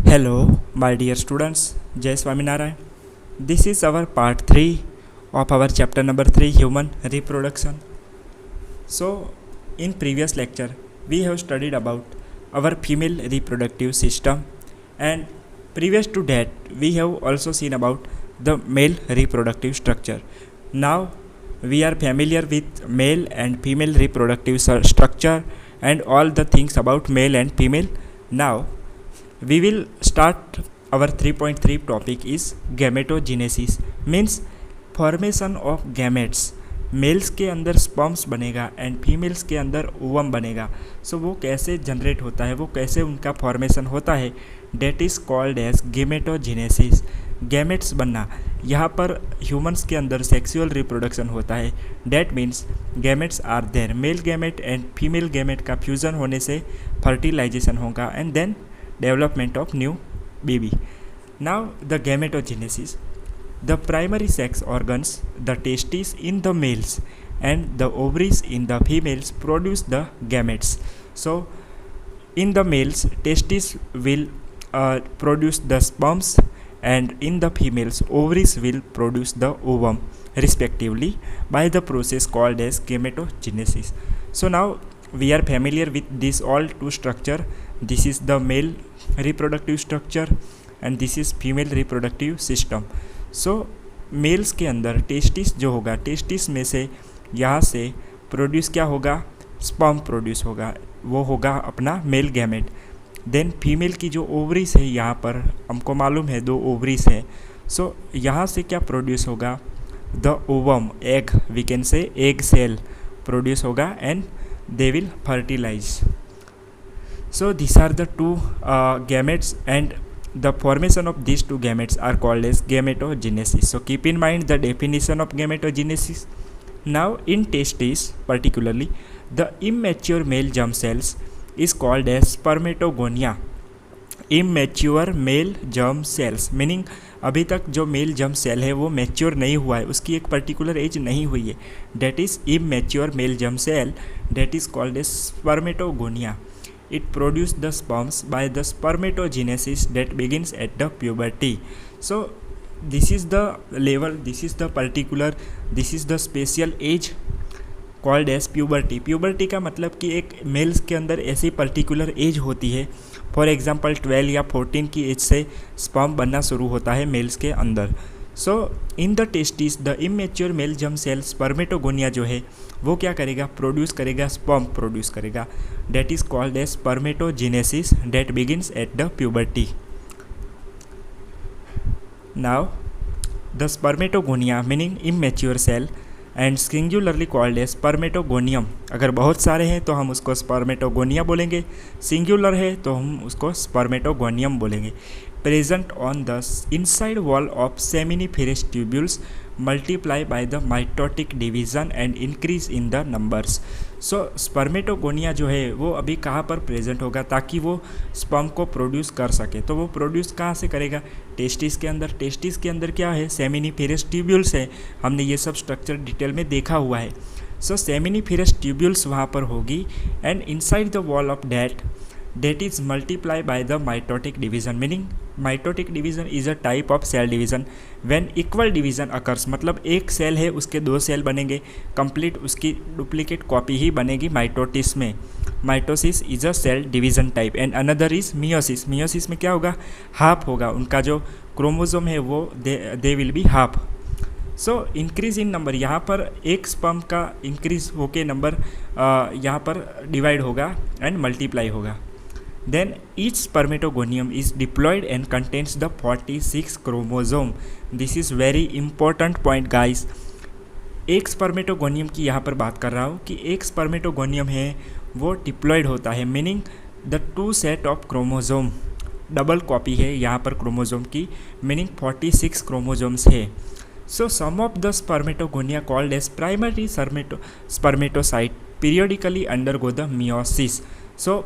Hello, my dear students. Jai Swaminarayan. This is our part 3 of our chapter number 3, Human Reproduction. So, in previous lecture, we have studied about our female reproductive system, and previous to that, we have also seen about the male reproductive structure. Now, we are familiar with male and female reproductive structure and all the things about male and female. Now, we will start our 3.3 topic is gametogenesis, means formation of gametes. Males के अंदर sperms बनेगा and females के अंदर ovum बनेगा. सो वो कैसे generate होता है, वो कैसे उनका फॉर्मेशन होता है, that is called as gametogenesis. Gametes बनना, यहाँ पर ह्यूमंस के अंदर सेक्सुअल रिप्रोडक्शन होता है. That means gametes are there, male gamete and female gamete का फ्यूज़न होने से फर्टिलाइजेशन होगा and then development of new baby. Now the gametogenesis, the primary sex organs, the testes in the males and the ovaries in the females produce the gametes. So in the males, testes will produce the sperms and in the females, ovaries will produce the ovum respectively by the process called as gametogenesis. So now we are familiar with this all two structure. This is the male reproductive structure and this is female reproductive system. So males के अंदर testis जो होगा, testis में से यहाँ से produce क्या होगा, स्पर्म प्रोड्यूस होगा, वो होगा अपना मेल गैमेट. देन फीमेल की जो ओवरीज है, यहाँ पर हमको मालूम है 2 ओवरीज है. सो यहाँ से क्या प्रोड्यूस होगा, the ovum, egg, we can say egg cell produce होगा and they will fertilize. So these are the two gametes and the formation of these two gametes are called as gametogenesis. So keep in mind the definition of gametogenesis. Now in testes particularly, the immature male germ cells is called as spermatogonia. Immature male germ cells, meaning अभी तक जो mail germ cell है वो mature नहीं हुआ है, उसकी एक पर्टिकुलर एज नहीं हुई है. That is immature male germ cell, that is called as spermatogonia. It produce the sperms by the spermatogenesis that begins at the puberty. So this is the level, this is the particular, this is the special age called as puberty. Puberty का मतलब कि एक mails के अंदर ऐसी particular age होती है, for example 12 या 14 की एज से स्पर्म बनना शुरू होता है मेल्स के अंदर. So in the testis the immature male germ cell spermatogonia जो है वो क्या करेगा, प्रोड्यूस करेगा, स्पर्म प्रोड्यूस करेगा. That is called as spermatogenesis that begins at the puberty. Now the spermatogonia meaning immature cell and singularly called as spermatogonium. अगर बहुत सारे हैं तो हम उसको स्पर्मेटोगोनिया बोलेंगे, सिंगुलर है तो हम उसको स्पर्मेटोगोनियम बोलेंगे. Present on the inside wall of seminiferous tubules multiply by the mitotic division and increase in the numbers. So spermatogonia जो है वो अभी कहाँ पर प्रेजेंट होगा ताकि वो स्पर्म को प्रोड्यूस कर सके. तो वो प्रोड्यूस कहाँ से करेगा, टेस्टिस के अंदर. टेस्टिस के अंदर क्या है, सेमिनिफेरस ट्यूब्यूल्स है, हमने ये सब स्ट्रक्चर डिटेल में देखा हुआ है. सो सेमिनिफेरस ट्यूब्यूल्स वहाँ पर होगी and inside the wall of that is multiplied by the mitotic division, meaning mitotic division is a type of cell division when equal division occurs. मतलब एक सेल है उसके 2 सेल बनेंगे, कंप्लीट उसकी डुप्लीकेट कॉपी ही बनेगी माइटोटिस में. Mitosis is a cell division type and another is meiosis. Meiosis में क्या होगा, हाफ होगा, उनका जो क्रोमोसोम है वो they will be half. So increase in number, यहाँ पर एक स्पर्म का इंक्रीज होके नंबर यहाँ पर डिवाइड होगा एंड मल्टीप्लाई होगा. Then each spermatogonium is diploid and contains the 46 chromosome. This is very important point guys. एक स्पर्मेटोगोनियम की यहाँ पर बात कर रहा हूँ कि एक स्पर्मेटोगोनियम है वो डिप्लॉयड होता है, meaning the 2 set of chromosome, double copy है यहाँ पर क्रोमोसोम की, मीनिंग 46 क्रोमोसोम्स है. So some of the spermatogonia called as primary spermatocyte periodically undergo the meiosis. So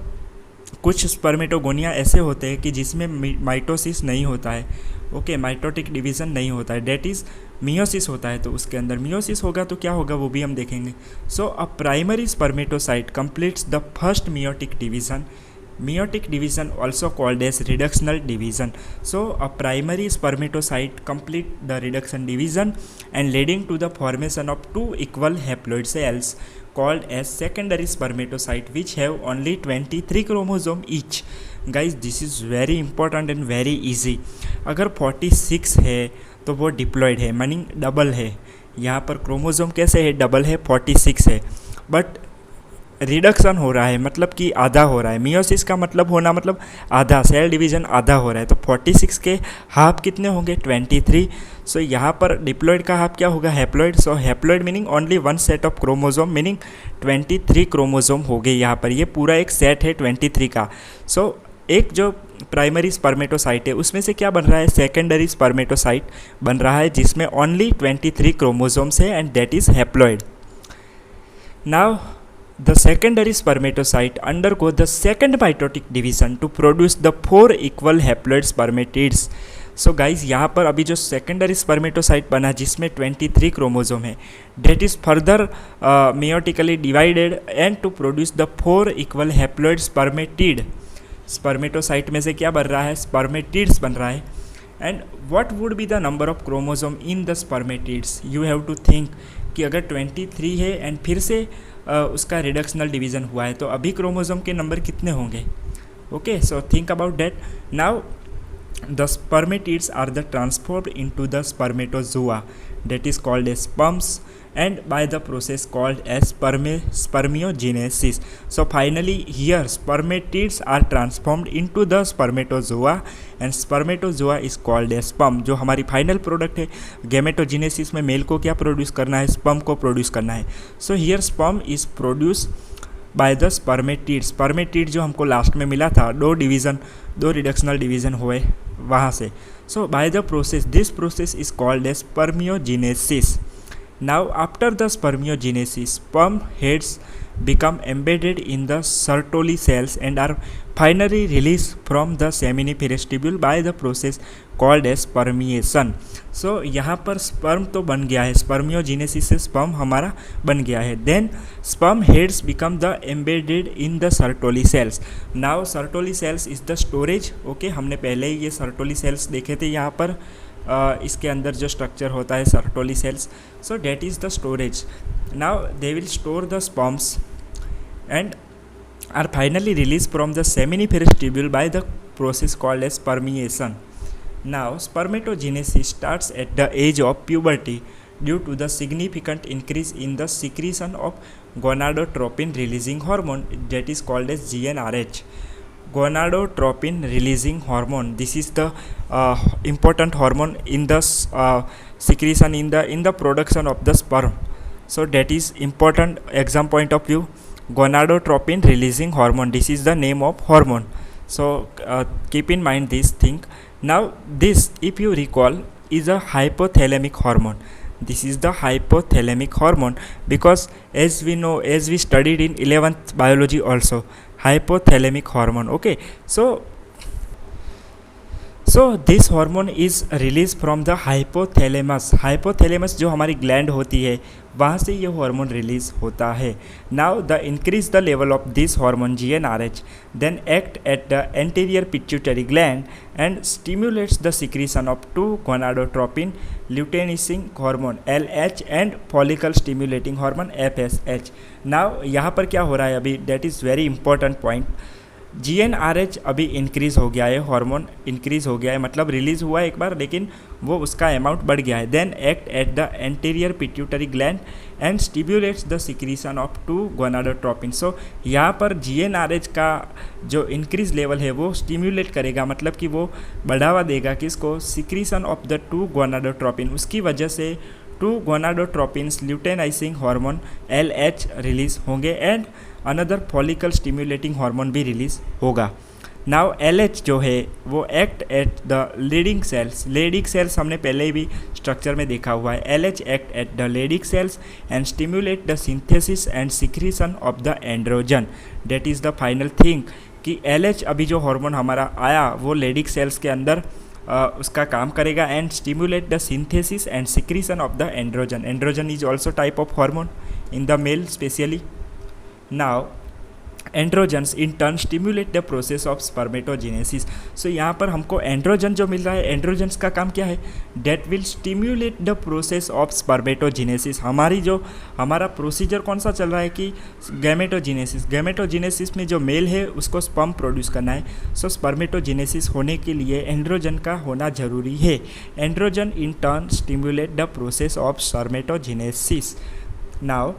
कुछ स्पर्मेटोगोनिया ऐसे होते हैं कि जिसमें माइटोसिस नहीं होता है, ओके, माइटोटिक डिवीज़न नहीं होता है, डेट इज़ मियोसिस होता है. तो उसके अंदर मियोसिस होगा तो क्या होगा वो भी हम देखेंगे. So a primary spermatocyte completes the first meiotic division Meiotic division also called as reductional division. So a primary spermatocyte complete the reduction division and leading to the formation of two equal haploid cells called as secondary spermatocyte which have only 23 chromosome each. Guys, this is very important and very easy. अगर 46 है तो वो diploid है, meaning double है. यहाँ पर chromosome कैसे है, डबल है, 46 है, बट रिडक्शन हो रहा है मतलब कि आधा हो रहा है. मियोसिस का मतलब होना मतलब आधा, सेल डिवीजन आधा हो रहा है. तो 46 के हाफ कितने होंगे, 23. सो यहाँ पर डिप्लॉयड का हाफ क्या होगा, haploid. So haploid meaning only one set of chromosome, meaning 23 chromosome हो गए यहाँ पर. ये पूरा एक सेट है 23 का. सो एक जो प्राइमरी स्पर्मेटोसाइट है उसमें से क्या बन रहा है, सेकेंडरी स्पर्मेटोसाइट बन रहा है जिसमें ओनली 23 क्रोमोसोम्स है and that is haploid. Now the secondary spermatocyte undergo the second mitotic division to produce the 4 equal haploid spermatids. So guys, यहाँ पर अभी जो secondary spermatocyte बना जिसमें 23 क्रोमोसोम है, that is further meiotically divided and to produce the 4 equal haploid spermatid. Spermatocyte में से क्या बन रहा है, स्पर्मेटिड्स बन रहा है. And what would be the number of chromosome in the spermatids. You have to think कि अगर 23 है एंड फिर से उसका रिडक्शनल डिवीज़न हुआ है तो अभी क्रोमोसोम के नंबर कितने होंगे. Okay, so think about that. Now the spermatids are the transformed into the spermatozoa that is called as sperms and by the process called as spermiogenesis. So finally here spermatids are transformed into the spermatozoa and spermatozoa is called as sperm. जो हमारी final product है, gametogenesis में mail को क्या produce करना है, sperm को produce करना है. So here sperm is produce by the spermatid. Spermatid जो हमको लास्ट में मिला था, दो रिडक्शनल डिवीज़न हुए वहाँ से. So by the process, this process is called as spermiogenesis. Now after the spermiogenesis, sperm heads become embedded in the Sertoli cells and are finally released from the seminiferous tubule by the process called as spermiation. So यहाँ पर sperm तो बन गया है, spermiogenesis से sperm हमारा बन गया है. Then sperm heads become the embedded in the Sertoli cells. Now Sertoli cells is the storage. Okay, हमने पहले ही ये Sertoli cells देखे थे. यहाँ पर इसके अंदर जो स्ट्रक्चर होता है Sertoli cells, so that is the storage. Now they will store the sperms and are finally released from the seminiferous tubule by the process called as spermiation. Now spermatogenesis starts at the age of puberty due to the significant increase in the secretion of gonadotropin releasing hormone that is called as GnRH. Gonadotropin releasing hormone, this is the important hormone in the secretion in the production of the sperm. So that is important exam point of view. Gonadotropin releasing hormone, this is the name of hormone. So keep in mind this thing. Now this, if you recall, is a hypothalamic hormone. This is the hypothalamic hormone because as we know, as we studied in 11th biology also, hypothalamic hormone. Okay, so this hormone is released from the hypothalamus. Hypothalamus जो हमारी gland होती है वहाँ से ये hormone release होता है. Now the increase the level of this hormone GnRH then act at the anterior pituitary gland and stimulates the secretion of 2 gonadotropin luteinizing hormone LH and follicle stimulating hormone FSH. Now यहाँ पर क्या हो रहा है अभी, that is very important point. GnRH अभी increase हो गया है, हार्मोन इंक्रीज़ हो गया है, मतलब रिलीज़ हुआ है एक बार लेकिन वो उसका अमाउंट बढ़ गया है. Then act at the anterior pituitary gland and stimulates the secretion of 2 gonadotropin. So यहाँ पर GnRH का जो इंक्रीज लेवल है वो स्टिम्युलेट करेगा, मतलब कि वो बढ़ावा देगा किसको, सिक्रीशन ऑफ द 2 गोनाडोट्रोपिन. उसकी वजह से 2 gonadotropins luteinizing hormone LH release होंगे and another follicle stimulating hormone भी रिलीज होगा. नाउ LH जो है वो act at the Leydig cells. Leydig cells हमने पहले ही भी स्ट्रक्चर में देखा हुआ है. LH act at the Leydig cells and stimulate the synthesis and secretion of the androgen. That is the final thing कि LH अभी जो हार्मोन हमारा आया वो लेडिंग सेल्स के अंदर उसका काम करेगा and stimulate the synthesis and secretion of the androgen. Androgen is also type of hormone in the male specially. Now androgens in turn stimulate the process of spermatogenesis. So यहाँ पर हमको androgen जो मिल रहा है, एंड्रोजन्स का काम क्या है, that will stimulate the process of spermatogenesis. हमारा प्रोसीजर कौन सा चल रहा है कि गैमेटोजेनेसिस में जो मेल है उसको स्पर्म प्रोड्यूस करना है। सो स्पर्मेटोजेनेसिस होने के लिए एंड्रोजन का होना जरूरी है। Androgen in turn stimulate the process of spermatogenesis. Now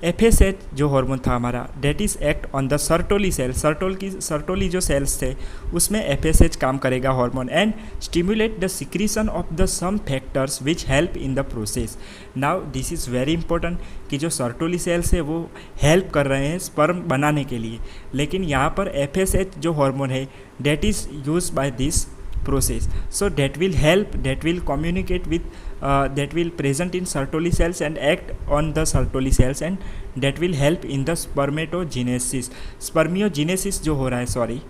FSH जो हार्मोन था हमारा, that is act on the Sertoli cell. Sertoli जो सेल्स थे उसमें FSH काम करेगा hormone, and stimulate the secretion of the some factors which help in the process. Now this is very important कि जो सर्टोली सेल्स है वो help कर रहे हैं स्पर्म बनाने के लिए, लेकिन यहाँ पर FSH जो हार्मोन है that is use by this process. So that will help, that will communicate with, that will present in Sertoli cells and act on the Sertoli cells, and that will help in the spermatogenesis. Spermiogenesis जो हो रहा है, sorry,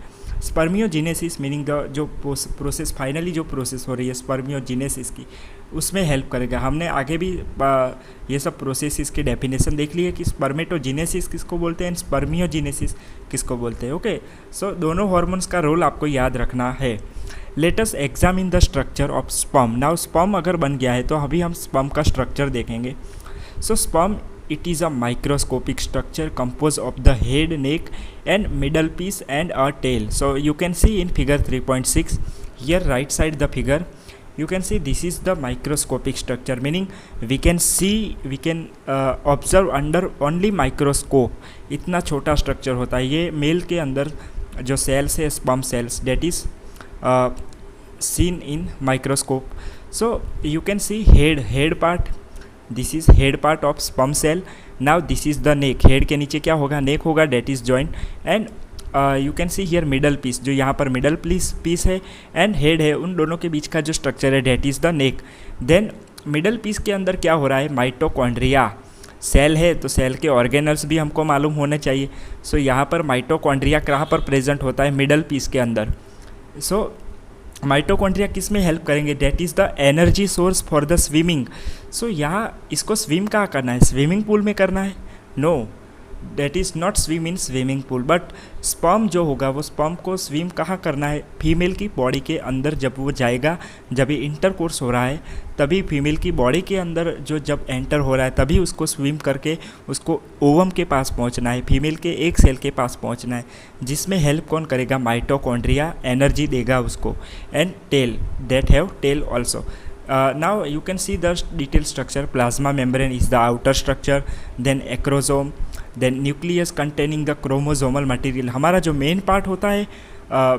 spermiogenesis meaning the जो process finally जो process हो रही है spermiogenesis की, उसमें हेल्प करेगा। हमने आगे भी ये सब प्रोसेसिस की डेफिनेशन देख ली है कि स्पर्मेटोजेनेसिस किसको बोलते हैं, स्पर्मियोजेनेसिस किसको बोलते हैं। ओके, सो दोनों हार्मोन्स का रोल आपको याद रखना है। Let us examine the structure of sperm. Now sperm अगर बन गया है तो अभी हम स्पर्म का स्ट्रक्चर देखेंगे। सो sperm, it is a microscopic structure composed of the head, neck and middle piece and a tail. So you can see in figure 3.6 here, right side the figure, you can see this is the microscopic structure, meaning we can observe under only microscope. इतना छोटा structure होता है ये mail के अंदर जो cells है sperm cells, that is seen in microscope. So you can see head part, this is head part of sperm cell. Now this is the neck, head के नीचे क्या होगा, neck होगा, that is joint, and you can see here middle piece, जो यहाँ पर middle piece है and head है, उन दोनों के बीच का जो structure है that is the neck. Then middle piece के अंदर क्या हो रहा है, माइटोकॉन्ड्रिया सेल है, तो सेल के ऑर्गेनल्स भी हमको मालूम होने चाहिए। सो यहाँ पर माइटोकॉन्ड्रिया कहाँ पर प्रेजेंट होता है, मिडल पीस के अंदर। सो माइटोकॉन्ड्रिया किस में हेल्प करेंगे, that is the energy source for the swimming. So यहाँ इसको स्विम कहाँ करना है, स्विमिंग पूल में करना है, no, that is not swim in swimming pool, but sperm जो होगा वो स्पर्म को स्विम कहाँ करना है, फीमेल की बॉडी के अंदर जब वो जाएगा, जब ये इंटरकोर्स हो रहा है तभी फीमेल की बॉडी के अंदर जो जब एंटर हो रहा है तभी उसको स्विम करके उसको ओवम के पास पहुंचना है, फीमेल के एक सेल के पास पहुंचना है, जिसमें हेल्प कौन करेगा, माइटोकॉन्ड्रिया एनर्जी देगा उसको, and tail, that have tail also. Now you can see the detailed structure. Plasma membrane is the outer structure, then acrosome, then nucleus containing the chromosomal material. हमारा जो मेन पार्ट होता है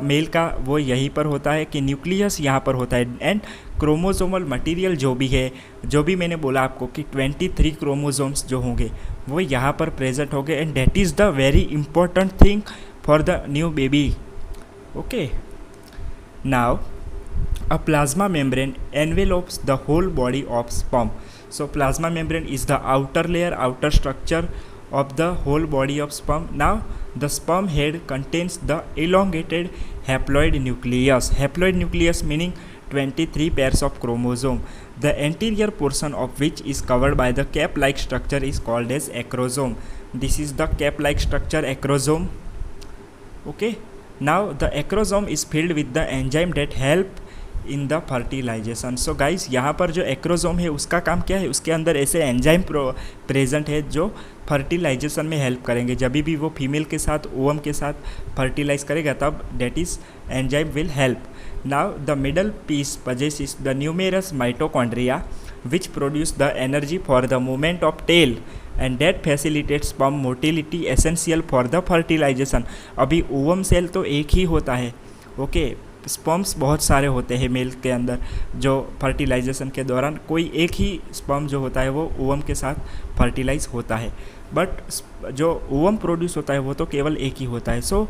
mail का वो यहीं पर होता है कि न्यूक्लियस यहाँ पर होता है, एंड क्रोमोसोमल मटेरियल जो भी है, जो भी मैंने बोला आपको कि 23 क्रोमोसोम्स जो होंगे वो यहाँ पर प्रेजेंट होंगे, and that is the very important thing for the new baby. Okay, now a plasma membrane envelopes the whole body of sperm. So plasma membrane is the outer layer, outer structure of the whole body of sperm. Now the sperm head contains the elongated haploid nucleus. Haploid nucleus meaning 23 pairs of chromosome. The anterior portion of which is covered by the cap-like structure is called as acrosome. This is the cap-like structure, acrosome. Okay. Now the acrosome is filled with the enzyme that help in the fertilization. So guys यहाँ पर जो acrosome है उसका काम क्या है, उसके अंदर ऐसे एंजाइम प्रेजेंट है जो फर्टिलाइजेशन में हेल्प करेंगे। जब भी वो फीमेल के साथ ओवम के साथ फर्टिलाइज करेगा तब that is enzyme will help. Now the middle piece possesses the numerous mitochondria which produce the energy for the movement of tail and that facilitates sperm motility essential for the fertilization. अभी ovum cell तो एक ही होता है, okay, sperms बहुत सारे होते हैं मेल के अंदर, जो फर्टिलाइजेशन के दौरान कोई एक ही स्पर्म जो होता है वो ओवम के साथ फर्टिलाइज होता है, बट जो ओवम प्रोड्यूस होता है वो तो केवल एक ही होता है। So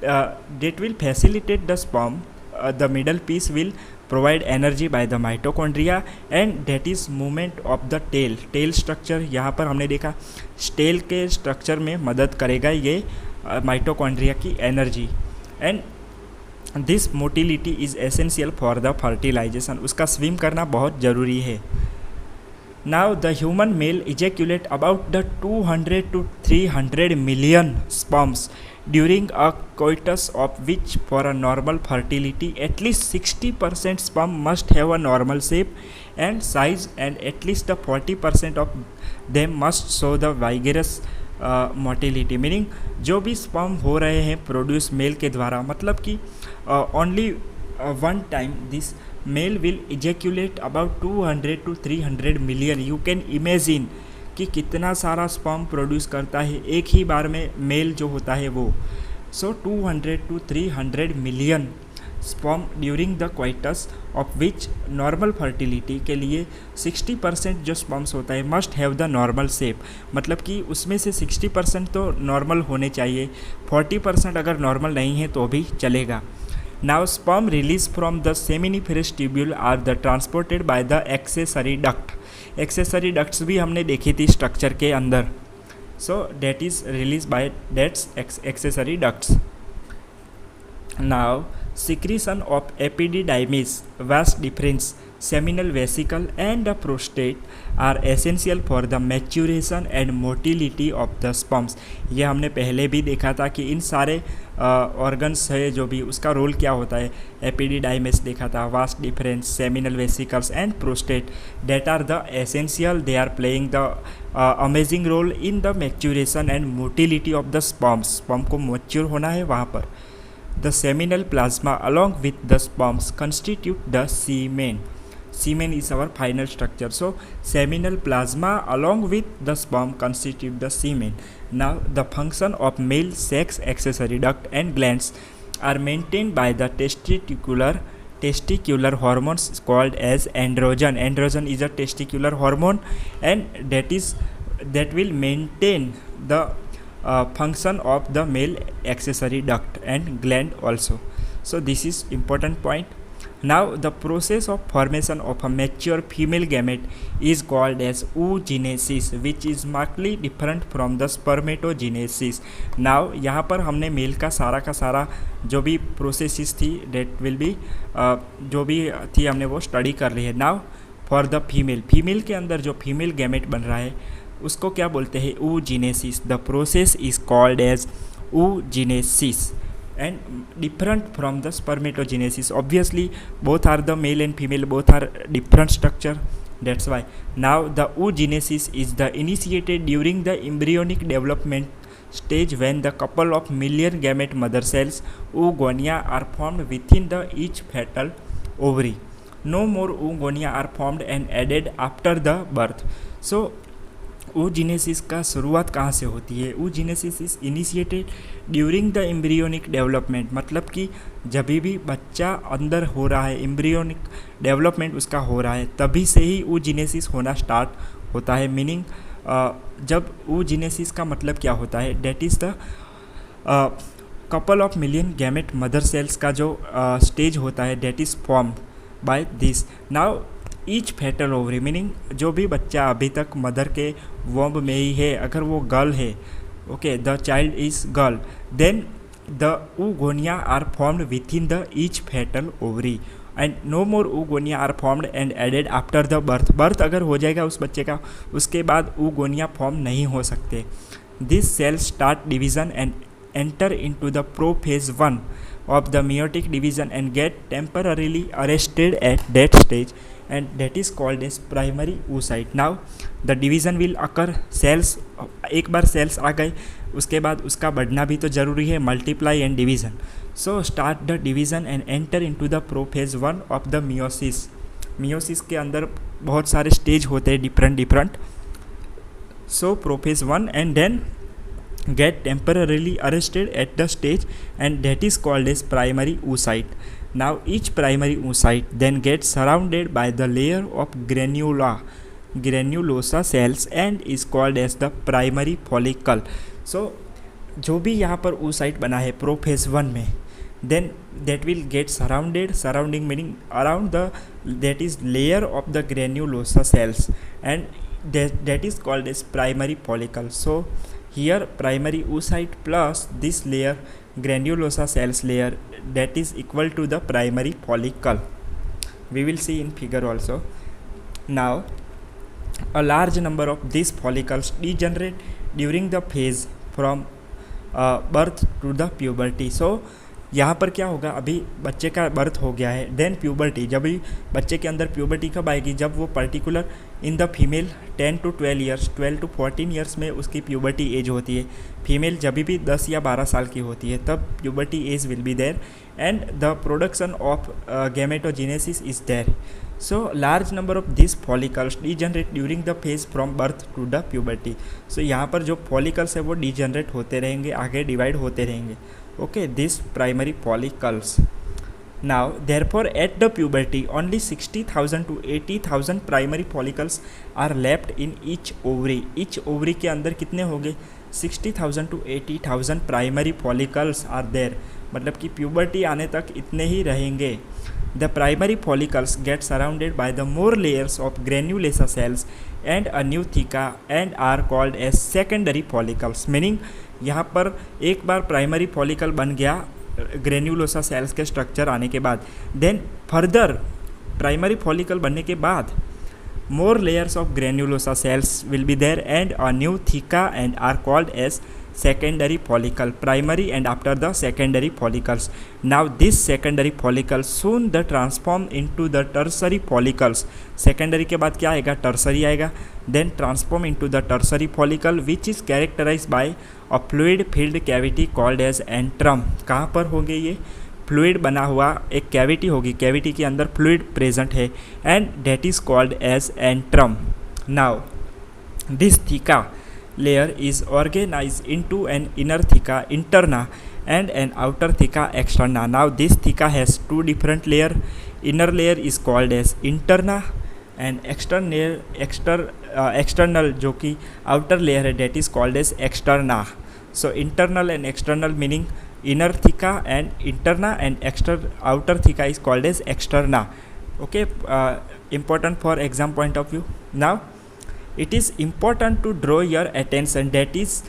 that will facilitate the sperm, the middle piece will provide energy by the mitochondria and that is movement of the tail. Tail structure यहाँ पर हमने देखा, टेल के स्ट्रक्चर में मदद करेगा ये माइटोकॉन्ड्रिया की energy, and this motility is essential for the fertilization. उसका स्विम करना बहुत ज़रूरी है। Now the human male ejaculate about the 200 to 300 million sperms during a coitus, of which for a normal fertility at least 60% sperm must have a normal shape and size, and at least the 40% of them must show the vigorous motility. Meaning जो भी sperm हो रहे हैं produce mail के द्वारा, मतलब कि only one time this male will ejaculate about 200 to 300 million. You can imagine कि कितना सारा स्पर्म प्रोड्यूस करता है एक ही बार में मेल जो होता है वो. सो 200 to 300 million sperm during the coitus, of which normal fertility के लिए 60% जो स्पर्म्स होता है must have the normal shape. मतलब कि उसमें से 60% तो नॉर्मल होने चाहिए, 40% अगर नॉर्मल नहीं है तो भी चलेगा. Now sperm release from the seminiferous tubule are the transported by the accessory duct. Accessory ducts भी हमने देखी थी स्ट्रक्चर के अंदर. So that is release by that's accessory ducts. Now secretion of epididymis, vas deferens, seminal vesicle and the prostate are essential for the maturation and motility of the sperms. ये हमने पहले भी देखा था कि इन सारे ऑर्गन्स है जो भी उसका रोल क्या होता है. एपिडिडाइमिस देखा था, vas deferens, seminal vesicles and prostate, that are the essential, they are playing the amazing role in the maturation and motility of the sperms. Sperm को मैच्योर होना है वहाँ पर. The seminal plasma along with the sperms constitute the semen. Semen is our final structure. So seminal plasma along with the sperm constitute the semen. Now the function of male sex accessory duct and glands are maintained by the testicular hormones called as androgen. Androgen is a testicular hormone, and that will maintain the function of the male accessory duct and gland also. So this is important point. Now the process of formation of a mature female gamete is called as oogenesis, which is markedly different from the spermatogenesis. Now यहाँ पर हमने mail का सारा जो भी processes थी that will be जो भी थी हमने वो स्टडी कर ली है. नाउ फॉर द फीमेल के अंदर जो फीमेल गैमेट बन रहा है उसको क्या बोलते हैं, oogenesis. The process is called as oogenesis and different from the spermatogenesis. Obviously both are the male and female, both are different structure, that's why. Now the oogenesis is the initiated during the embryonic development stage when the couple of million gamete mother cells, oogonia, are formed within the each fetal ovary. No more oogonia are formed and added after the birth. So oogenesis का शुरुआत कहाँ से होती है. oogenesis is initiated during the embryonic development. मतलब कि जब भी बच्चा अंदर हो रहा है, एम्ब्रियोनिक डेवलपमेंट उसका हो रहा है, तभी से ही oogenesis होना स्टार्ट होता है. मीनिंग जब oogenesis का मतलब क्या होता है, that is the couple of million gamete mother cells का जो स्टेज होता है, that is formed by this. Now each fetal ovary, meaning जो भी बच्चा अभी तक मदर के वॉम्ब में ही है, अगर वो गर्ल है, okay, the child is girl, then the oogonia are formed within the each fetal ovary and no more oogonia are formed and added after the birth अगर हो जाएगा उस बच्चे का, उसके बाद oogonia फॉर्म नहीं हो सकते. This cell start division and enter into the prophase 1 of the meiotic division and get temporarily arrested at that stage, and that is called as primary oocyte. Now the division will occur. cells, एक बार cells आ गए उसके बाद उसका बढ़ना भी तो ज़रूरी है, multiply and division. So start the division and enter into the prophase 1 of the meiosis. meiosis के अंदर बहुत सारे स्टेज होते हैं different. So prophase 1 and then get temporarily arrested at the stage, and that is called as primary oocyte. Now each primary oocyte then gets surrounded by the layer of granulosa cells and is called as the primary follicle. So जो भी यहाँ पर oocyte बना है prophase 1 में, then that will get surrounding meaning around the, that is layer of the granulosa cells, and that is called as primary follicle. So here primary oocyte plus this layer, granulosa cells layer, that is equal to the primary follicle. We will see in figure also. Now a large number of these follicles degenerate during the phase from birth to the puberty. So यहाँ पर क्या होगा, अभी बच्चे का birth हो गया है, देन प्यूबर्टी, जब भी बच्चे के अंदर प्यूबर्टी कब आएगी, जब वो particular in the female 10 to 12 years, 12 to 14 years में उसकी प्यूबर्टी एज होती है। फीमेल जब भी 10 या 12 साल की होती है तब puberty age will be there and the production of gametogenesis is there. So large number of this follicles degenerate during the phase from birth to the puberty. So यहाँ पर जो फॉलिकल्स है वो डीजनरेट होते रहेंगे, आगे डिवाइड होते रहेंगे। Okay, this primary follicles. Now, therefore, at the puberty, only 60,000 to 80,000 primary follicles are left in each ovary. Each ovary के अंदर कितने होंगे, 60,000 to 80,000 primary follicles are there. मतलब कि puberty आने तक इतने ही रहेंगे। The primary follicles get surrounded by the more layers of granulosa cells and a new theca and are called as secondary follicles. Meaning यहाँ पर एक बार प्राइमरी फॉलिकल बन गया ग्रेन्यूलोसा सेल्स के स्ट्रक्चर आने के बाद, देन फर्दर प्राइमरी फॉलिकल बनने के बाद more layers of granulosa cells will be there and a new theca and are called as secondary follicle. Primary and after the secondary follicles. Now this secondary follicles soon the transform into the tertiary follicles. Secondary के बाद क्या आएगा, tertiary आएगा, then transform into the tertiary follicle which is characterized by a fluid filled cavity called as antrum. कहाँ पर होंगे ये, fluid बना हुआ एक कैविटी होगी, कैविटी के अंदर फ्लूइड प्रेजेंट है and that is called as antrum. Now this theca layer is organize into an inner theca interna and an outer theca externa. Now this theca has two different layer, inner layer is called as interna and external जो कि outer layer है that is called as externa. So internal and external meaning inner theca and interna and outer theca is called as externa. Okay, important for exam point of view. Now it is important to draw your attention that is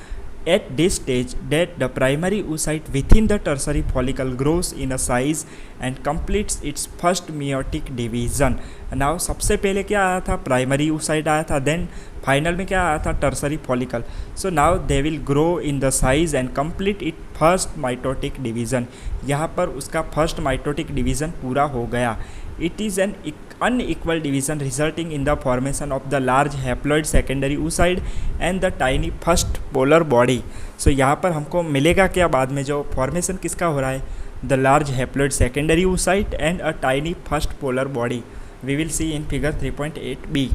at this stage that the primary oocyte within the tertiary follicle grows in a size and completes its first meiotic division. Now सबसे पहले क्या आया था, primary oocyte आया था, then final में क्या आया था, tertiary follicle. So now they will grow in the size and complete it first mitotic division. यहाँ पर उसका फर्स्ट माइटोटिक डिवीज़न पूरा हो गया. It is an unequal division resulting in the formation of the large haploid secondary oocyte and the tiny first polar body. So यहाँ पर हमको मिलेगा क्या बाद में, जो फॉर्मेशन किसका हो रहा है, the large haploid secondary oocyte and a tiny first polar body. We will see in figure 3.8b.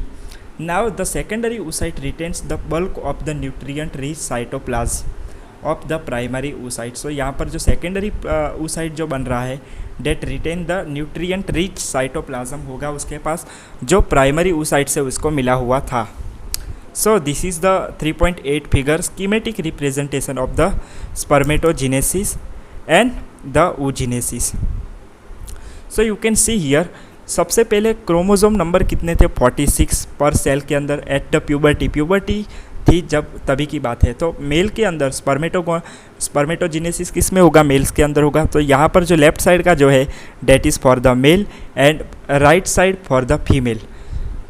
Now the secondary oocyte retains the bulk of the nutrient rich cytoplasm of the primary oocyte. So यहाँ पर जो secondary oocyte जो बन रहा है that retain the nutrient rich cytoplasm होगा उसके पास जो primary oocyte से उसको मिला हुआ था. So this is the 3.8 figure schematic representation of the spermatogenesis and the oogenesis. So you can see here, सबसे पहले क्रोमोसोम नंबर कितने थे, 46 पर सेल के अंदर एट द प्यूबर्टी थी जब, तभी की बात है. तो मेल के अंदर स्पर्मेटोजेनेसिस किस में होगा, मेल्स के अंदर होगा. तो यहाँ पर जो लेफ्ट साइड का जो है that is for the male and right side for the female.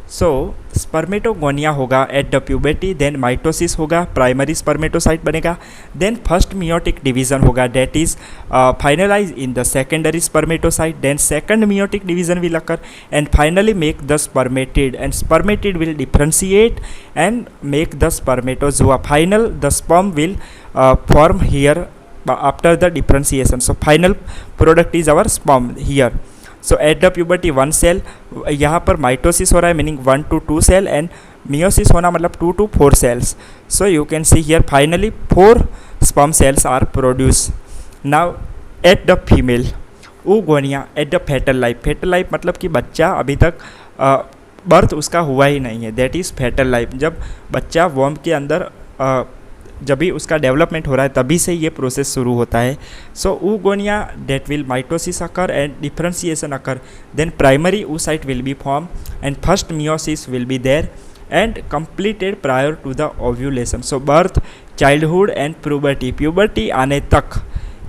So spermatogonia होगा at the puberty, then mitosis होगा, प्राइमरी स्पर्मेटोसाइट बनेगा, देन फर्स्ट मियोटिक डिवीजन होगा that is finalize in the secondary spermatocyte, then second meiotic division will occur and finally make the spermatid and spermatid will differentiate and make the spermatozoa. Final the sperm will form here after the differentiation. So final product is our sperm here. So at the puberty one cell, यहाँ पर mitosis हो रहा है meaning 1 to 2 cell and meiosis होना मतलब 2 to 4 cells. So you can see here finally 4 sperm cells are produced. Now at the female oogonia at the fetal life. Fetal life मतलब कि बच्चा अभी तक बर्थ उसका हुआ ही नहीं है, that is fetal life. जब बच्चा वॉर्म के अंदर जब भी उसका डेवलपमेंट हो रहा है तभी से ये प्रोसेस शुरू होता है. सो oogonia that will mitosis occur and differentiation occur, then primary oocyte will be formed and first meiosis will be there and completed prior to the ovulation. So birth, childhood and puberty आने तक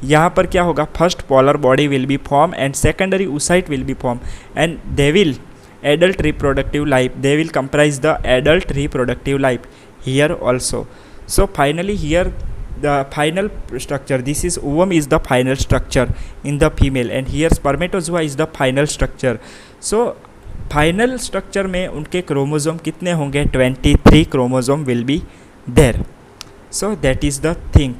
यहाँ पर क्या होगा, first polar body will be form and secondary oocyte will be form and they will adult reproductive life, they will comprise the adult reproductive life here also. So finally here the final structure. This is ovum is the final structure in the female and here spermatozoa is the final structure. So final structure में उनके chromosome कितने होंगे? 23 chromosome will be there. So that is the thing.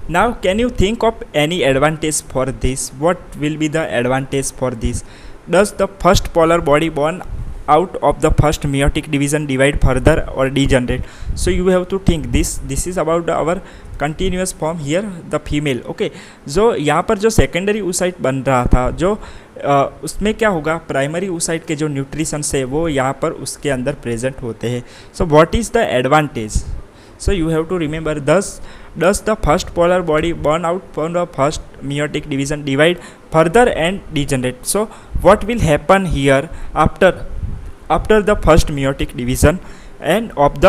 Now can you think of any advantage for this? What will be the advantage for this? Does the first polar body born out of the first meiotic division divide further or degenerate? So you have to think this is about our continuous form here the female. Okay, जो यहाँ पर जो secondary oocyte बन रहा था जो उसमें क्या होगा? प्राइमरी oocyte के जो न्यूट्रिशंस है वो यहाँ पर उसके अंदर प्रेजेंट होते हैं. सो what is the advantage? So you have to remember, does the first polar body born out from the first meiotic division divide further and degenerate? So what will happen here after the first meiotic division and of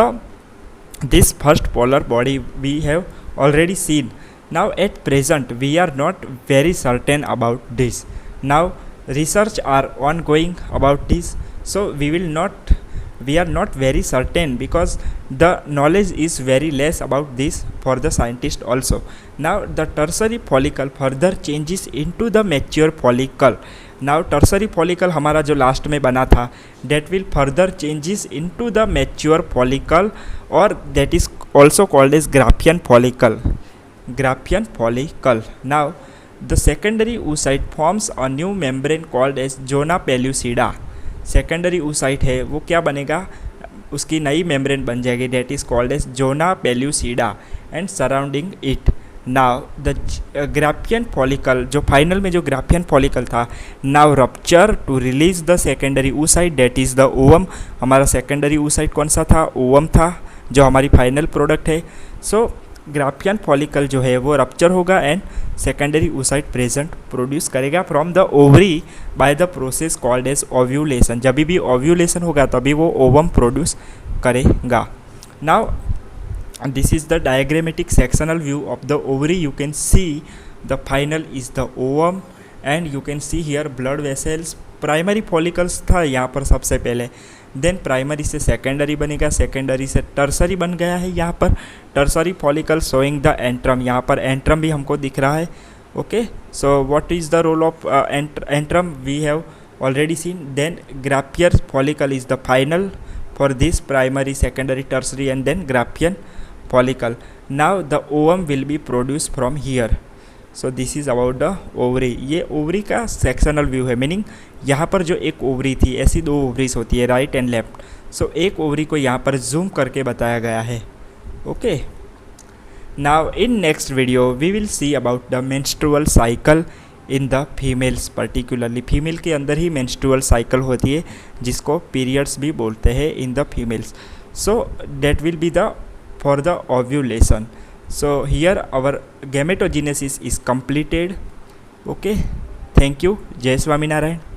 this first polar body we have already seen. Now at present we are not very certain about this. Now research are ongoing about this, so we are not very certain because the knowledge is very less about this for the scientist also. Now the tertiary follicle further changes into the mature follicle. Now tertiary follicle हमारा जो last में बना था that will further changes into the mature follicle or that is also called as Graafian follicle. Graafian follicle. Now the secondary oocyte forms a new membrane called as zona pellucida. Secondary oocyte है वो क्या बनेगा? उसकी नई membrane बन जाएगी that is called as zona pellucida and surrounding it. Now the Graafian follicle जो final में जो ग्राफियन फॉलिकल था now rupture to release the secondary oocyte that is the ovum. हमारा सेकेंडरी oocyte कौन सा था? ओवम था जो हमारी फाइनल प्रोडक्ट है. सो ग्राफियन फॉलिकल जो है वो रप्चर होगा and secondary oocyte present produce करेगा from the ovary by the process called as ovulation. जब भी ओव्यूलेशन होगा तभी वो ओवम प्रोड्यूस करेगा. Now this is the diagrammatic sectional view of the ovary. You can see the final is the ovum and you can see here blood vessels. Primary follicles था यहाँ पर सबसे पहले, देन प्राइमरी से secondary बनेगा, secondary से tertiary बन गया है यहाँ पर. Tertiary follicle showing the antrum. यहाँ पर एंट्रम भी हमको दिख रहा है. Okay, so what is the role of antrum we have already seen. Then Graafian follicle is the final for this primary, secondary, tertiary and then Graafian follicle. Now the ovum will be produce from here. So this is about the ovary. ये ovary का sectional view है, meaning यहाँ पर जो एक ovary थी, ऐसी दो ओवरीज होती है राइट एंड लेफ्ट. सो एक ओवरी को यहाँ पर जूम करके बताया गया है. Okay, now in next video we will see about the menstrual cycle in the females. Particularly female के अंदर ही मेंस्ट्रुअल साइकिल होती है जिसको पीरियड्स भी बोलते हैं इन the females. So that will be the for the ovulation. So here our gametogenesis is completed. Okay, thank you. Jai Swaminarayan.